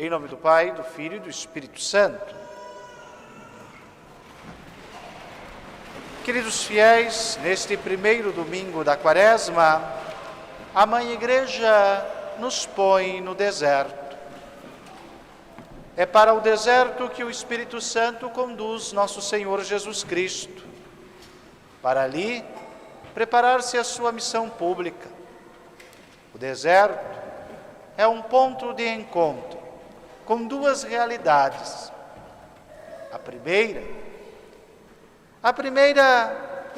Em nome do Pai, do Filho e do Espírito Santo. Queridos fiéis, neste primeiro domingo da Quaresma, a Mãe Igreja nos põe no deserto. É para o deserto que o Espírito Santo conduz nosso Senhor Jesus Cristo, para ali preparar-se a sua missão pública. O deserto é um ponto de encontro com duas realidades. A primeira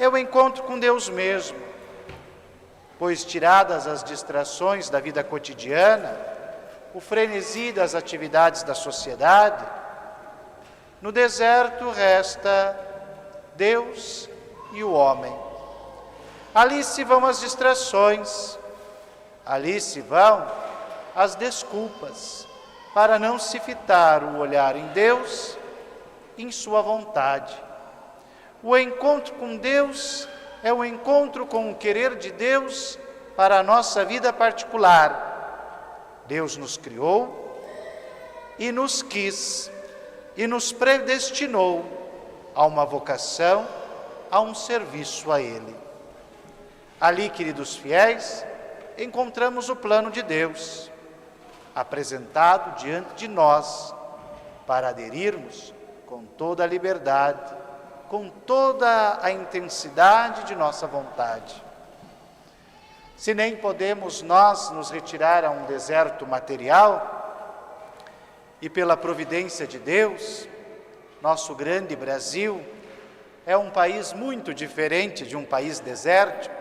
é o encontro com Deus mesmo, pois tiradas as distrações da vida cotidiana, o frenesi das atividades da sociedade, no deserto resta Deus e o homem. Ali se vão as distrações, ali se vão as desculpas para não se fitar o olhar em Deus, em sua vontade. O encontro com Deus é o encontro com o querer de Deus para a nossa vida particular. Deus nos criou e nos quis e nos predestinou a uma vocação, a um serviço a Ele. Ali, queridos fiéis, encontramos o plano de Deus, apresentado diante de nós, para aderirmos com toda a liberdade, com toda a intensidade de nossa vontade. Se nem podemos nós nos retirar a um deserto material, e pela providência de Deus, nosso grande Brasil é um país muito diferente de um país desértico,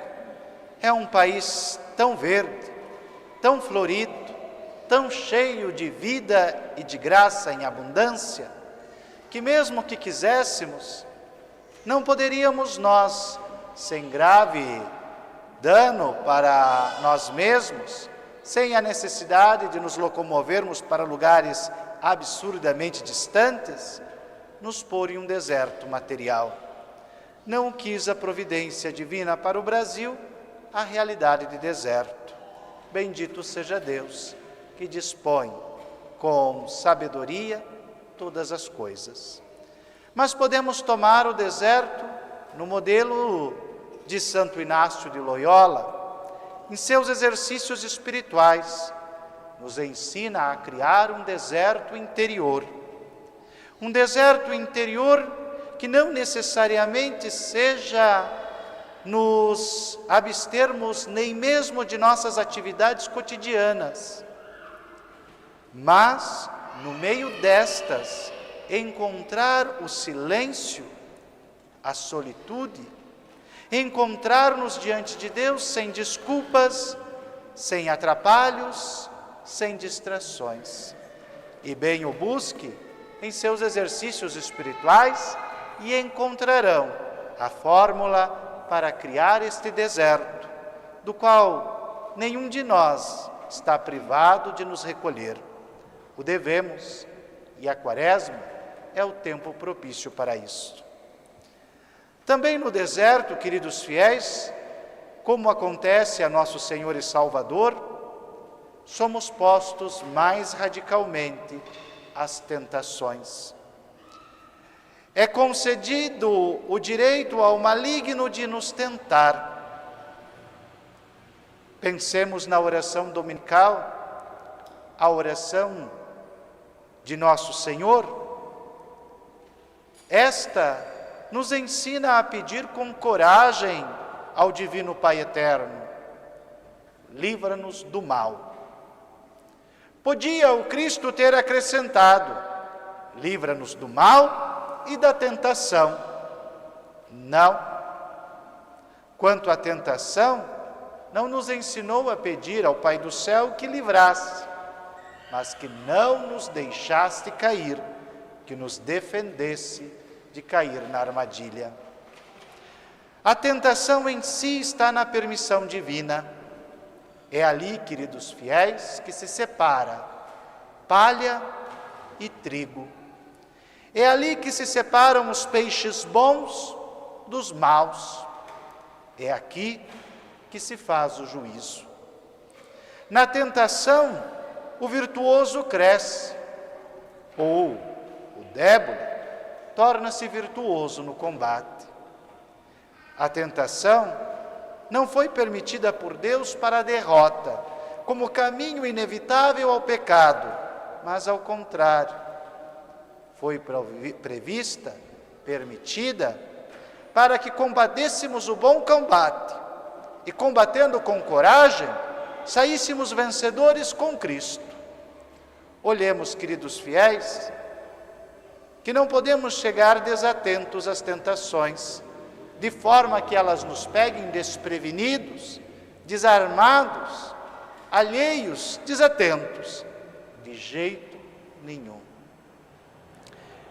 é um país tão verde, tão florido, tão cheio de vida e de graça em abundância, que mesmo que quiséssemos, não poderíamos nós, sem grave dano para nós mesmos, sem a necessidade de nos locomovermos para lugares absurdamente distantes, nos pôr em um deserto material. Não quis a providência divina para o Brasil a realidade de deserto. Bendito seja Deus, que dispõe com sabedoria todas as coisas. Mas podemos tomar o deserto no modelo de Santo Inácio de Loyola, em seus exercícios espirituais, nos ensina a criar um deserto interior. Um deserto interior que não necessariamente seja nos abstermos nem mesmo de nossas atividades cotidianas, mas, no meio destas, encontrar o silêncio, a solitude, encontrar-nos diante de Deus sem desculpas, sem atrapalhos, sem distrações. E bem o busque em seus exercícios espirituais e encontrarão a fórmula para criar este deserto, do qual nenhum de nós está privado de nos recolher. O devemos, e a Quaresma é o tempo propício para isso. Também no deserto, queridos fiéis, como acontece a nosso Senhor e Salvador, somos postos mais radicalmente às tentações. É concedido o direito ao maligno de nos tentar. Pensemos na oração dominical, a oração de nosso Senhor. Esta nos ensina a pedir com coragem ao Divino Pai Eterno: livra-nos do mal. Podia o Cristo ter acrescentado: livra-nos do mal e da tentação. Não. Quanto à tentação, não nos ensinou a pedir ao Pai do céu que livrasse, mas que não nos deixasse cair, que nos defendesse de cair na armadilha. A tentação em si está na permissão divina. É ali, queridos fiéis, que se separa palha e trigo. É ali que se separam os peixes bons dos maus. É aqui que se faz o juízo. Na tentação, o virtuoso cresce, ou o débil, torna-se virtuoso no combate. A tentação não foi permitida por Deus para a derrota, como caminho inevitável ao pecado, mas ao contrário, foi prevista, permitida, para que combatêssemos o bom combate e, combatendo com coragem, saíssemos vencedores com Cristo. Olhemos, queridos fiéis, que não podemos chegar desatentos às tentações, de forma que elas nos peguem desprevenidos, desarmados, alheios, desatentos. De jeito nenhum.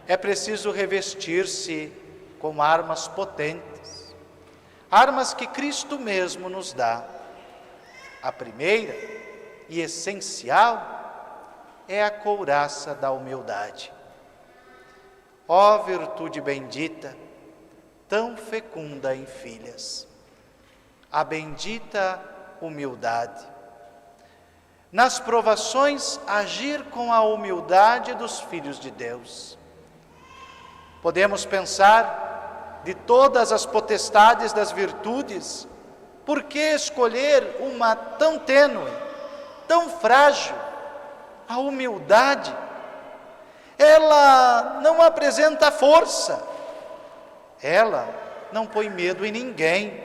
É preciso revestir-se com armas potentes, armas que Cristo mesmo nos dá. A primeira e essencial é a couraça da humildade. Ó virtude bendita, tão fecunda em filhas, a bendita humildade. Nas provações, agir com a humildade dos filhos de Deus. Podemos pensar, de todas as potestades das virtudes, por que escolher uma tão tênue, tão frágil? A humildade, ela não apresenta força, ela não põe medo em ninguém.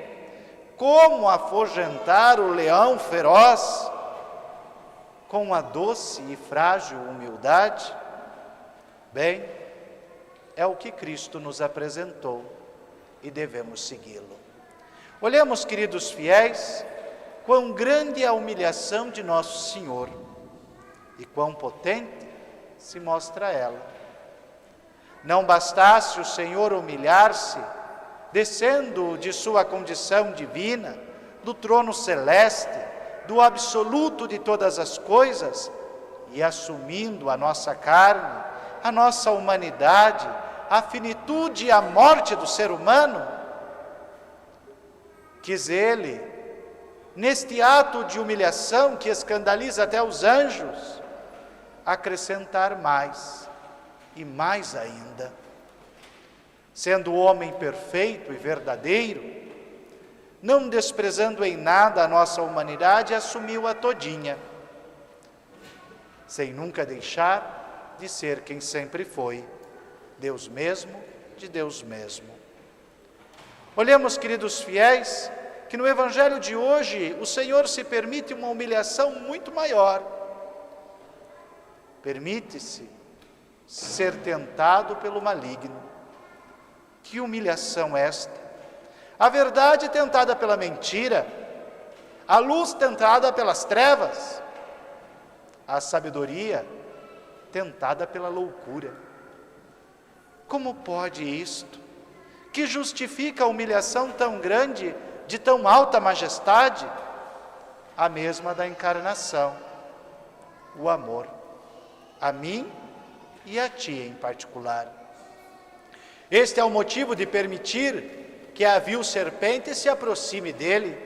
Como afugentar o leão feroz com a doce e frágil humildade? Bem, é o que Cristo nos apresentou e devemos segui-lo. Olhemos, queridos fiéis, quão grande é a humilhação de nosso Senhor e quão potente se mostra ela. Não bastasse o Senhor humilhar-se, descendo de sua condição divina, do trono celeste, do absoluto de todas as coisas, e assumindo a nossa carne, a nossa humanidade, a finitude e a morte do ser humano, quis Ele, neste ato de humilhação que escandaliza até os anjos, acrescentar mais e mais ainda. Sendo homem perfeito e verdadeiro, não desprezando em nada a nossa humanidade, assumiu-a todinha, sem nunca deixar de ser quem sempre foi, Deus mesmo de Deus mesmo. Olhemos, queridos fiéis, que no Evangelho de hoje o Senhor se permite uma humilhação muito maior. Permite-se ser tentado pelo maligno. Que humilhação esta! A verdade tentada pela mentira, a luz tentada pelas trevas, a sabedoria tentada pela loucura. Como pode isto? Que justifica a humilhação tão grande, de tão alta majestade? A mesma da encarnação, o amor, a mim e a ti em particular. Este é o motivo de permitir que a vil serpente se aproxime dele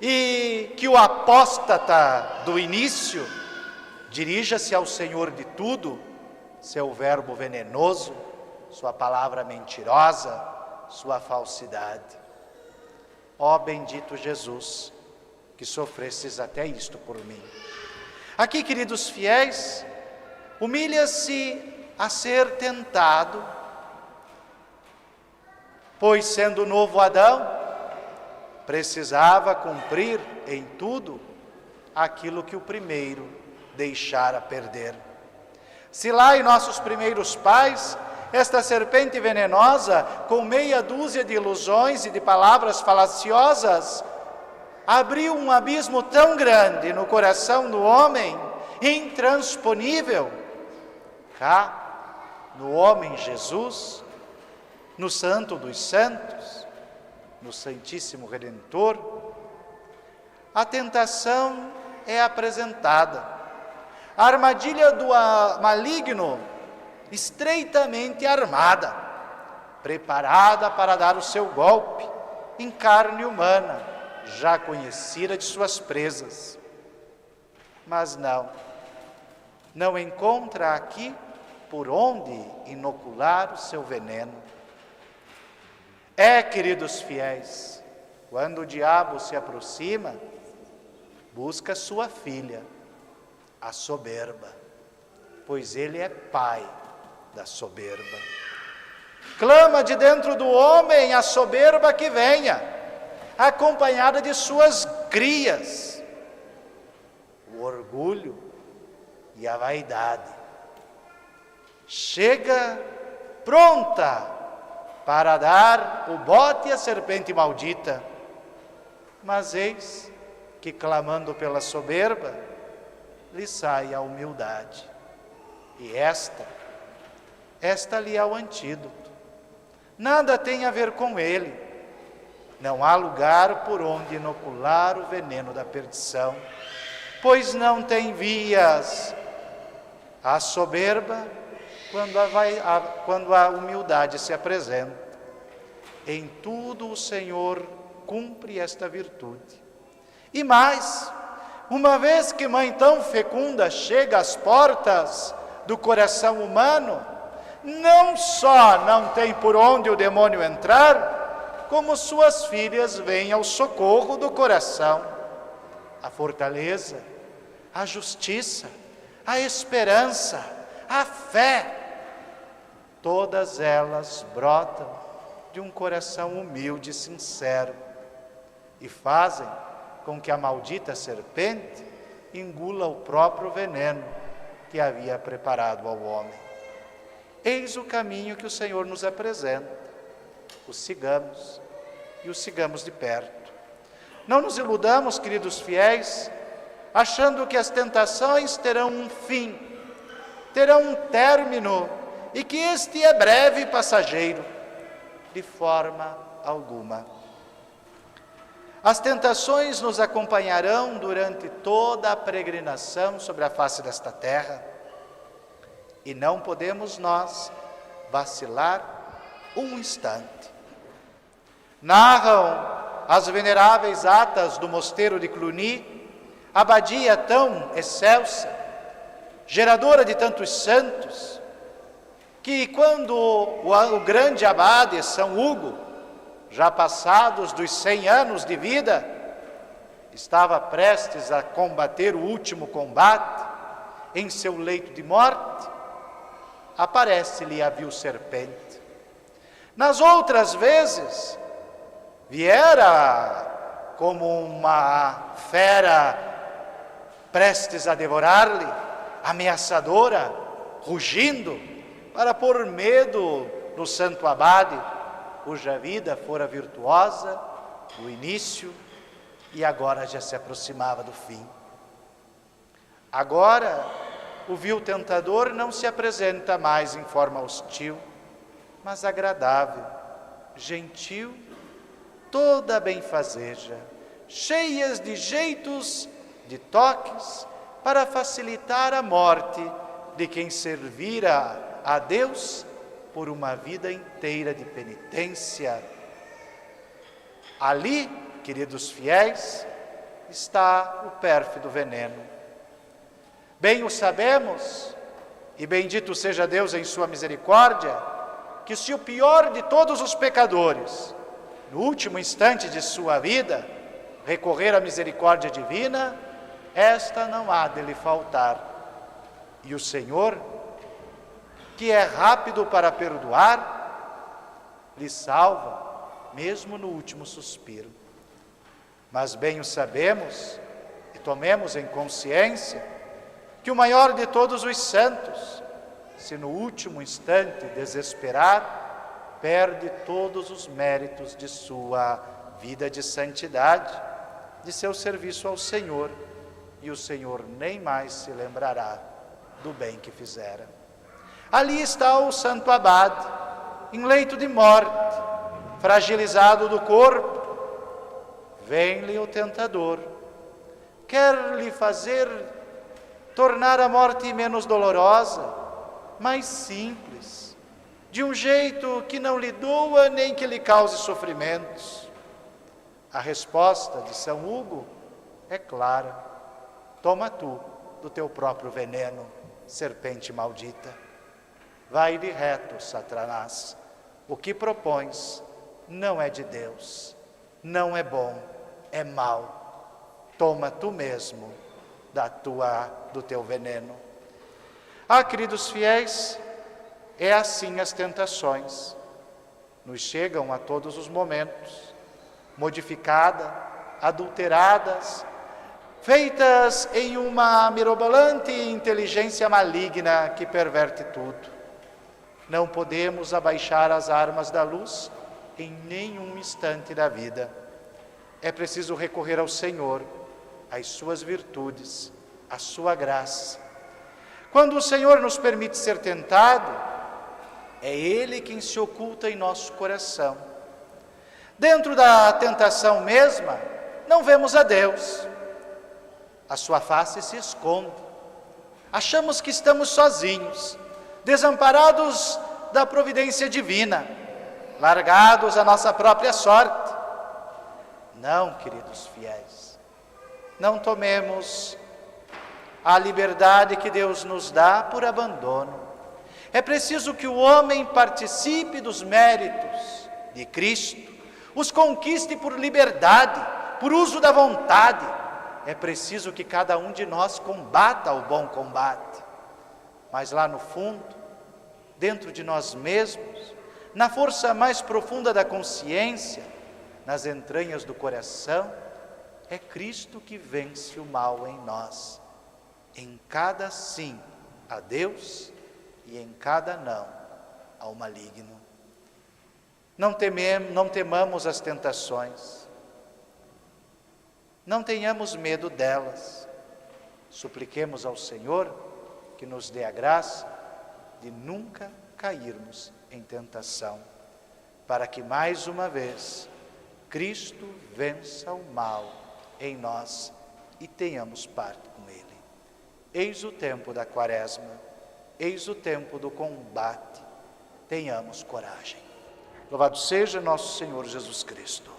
e que o apóstata do início dirija-se ao Senhor de tudo, seu verbo venenoso, sua palavra mentirosa, sua falsidade. Ó bendito Jesus, que sofrestes até isto por mim. Aqui, queridos fiéis, humilha-se a ser tentado, pois sendo o novo Adão, precisava cumprir em tudo aquilo que o primeiro deixara perder. Se lá em nossos primeiros pais, esta serpente venenosa, com meia dúzia de ilusões e de palavras falaciosas, abriu um abismo tão grande no coração do homem, intransponível, cá, no homem Jesus, no Santo dos Santos, no Santíssimo Redentor, a tentação é apresentada. A armadilha do maligno, estreitamente armada, preparada para dar o seu golpe em carne humana, já conhecida de suas presas. Mas não, não encontra aqui por onde inocular o seu veneno. Queridos fiéis, quando o diabo se aproxima, busca sua filha, a soberba, pois ele é pai da soberba. Clama de dentro do homem a soberba que venha, acompanhada de suas crias, o orgulho e a vaidade. Chega pronta para dar o bote à serpente maldita, mas eis que, clamando pela soberba, lhe sai a humildade. E esta lhe é o antídoto. Nada tem a ver com ele. Não há lugar por onde inocular o veneno da perdição, pois não tem vias. A soberba, quando a humildade se apresenta, em tudo o Senhor cumpre esta virtude. E mais, uma vez que mãe tão fecunda chega às portas do coração humano, não só não tem por onde o demônio entrar, como suas filhas vêm ao socorro do coração. A fortaleza, a justiça, a esperança, a fé, todas elas brotam de um coração humilde e sincero e fazem com que a maldita serpente engula o próprio veneno que havia preparado ao homem. Eis o caminho que o Senhor nos apresenta. O sigamos e o sigamos de perto. Não nos iludamos, queridos fiéis, achando que as tentações terão um fim, terão um término e que este é breve e passageiro. De forma alguma. As tentações nos acompanharão durante toda a peregrinação sobre a face desta terra. E não podemos nós vacilar um instante. Narram as veneráveis atas do mosteiro de Cluny, abadia tão excelsa, geradora de tantos santos, que quando o grande abade São Hugo, já passados dos 100 anos de vida, estava prestes a combater o último combate, em seu leito de morte, aparece-lhe a vil serpente. Nas outras vezes, viera como uma fera prestes a devorar-lhe, ameaçadora, rugindo, para pôr medo no santo abade, cuja vida fora virtuosa no início e agora já se aproximava do fim. Agora, o vil tentador não se apresenta mais em forma hostil, mas agradável, gentil, toda benfazeja, cheias de jeitos, de toques, para facilitar a morte de quem servira a Deus por uma vida inteira de penitência. Ali, queridos fiéis, está o pérfido veneno. Bem o sabemos, e bendito seja Deus em sua misericórdia, que se o pior de todos os pecadores, no último instante de sua vida, recorrer à misericórdia divina, esta não há de lhe faltar. E o Senhor, que é rápido para perdoar, lhe salva, mesmo no último suspiro. Mas bem o sabemos, e tomemos em consciência, que o maior de todos os santos, se no último instante desesperar, perde todos os méritos de sua vida de santidade, de seu serviço ao Senhor, e o Senhor nem mais se lembrará do bem que fizera. Ali está o santo abade, em leito de morte, fragilizado do corpo. Vem-lhe o tentador, quer lhe tornar a morte menos dolorosa, mais simples, de um jeito que não lhe doa nem que lhe cause sofrimentos. A resposta de São Hugo é clara: toma tu do teu próprio veneno. serpente maldita. Vai de reto, Satanás. O que propões não é de Deus, não é bom, é mau. Toma tu mesmo do teu veneno. Queridos fiéis, é assim as tentações. Nos chegam a todos os momentos, modificadas, adulteradas, feitas em uma mirabolante inteligência maligna que perverte tudo. Não podemos abaixar as armas da luz em nenhum instante da vida. É preciso recorrer ao Senhor, às suas virtudes, à sua graça. Quando o Senhor nos permite ser tentado, é Ele quem se oculta em nosso coração. Dentro da tentação mesma, não vemos a Deus. A sua face se esconde. Achamos que estamos sozinhos, desamparados da providência divina, largados à nossa própria sorte. Não, queridos fiéis, não tomemos a liberdade que Deus nos dá por abandono. É preciso que o homem participe dos méritos de Cristo, os conquiste por liberdade, por uso da vontade. É preciso que cada um de nós combata o bom combate. Mas lá no fundo, dentro de nós mesmos, na força mais profunda da consciência, nas entranhas do coração, é Cristo que vence o mal em nós. Em cada sim a Deus e em cada não ao maligno. Não temamos as tentações. Não tenhamos medo delas. Supliquemos ao Senhor que nos dê a graça de nunca cairmos em tentação, para que mais uma vez Cristo vença o mal em nós e tenhamos parte com Ele. Eis o tempo da quaresma, eis o tempo do combate. Tenhamos coragem. Louvado seja nosso Senhor Jesus Cristo.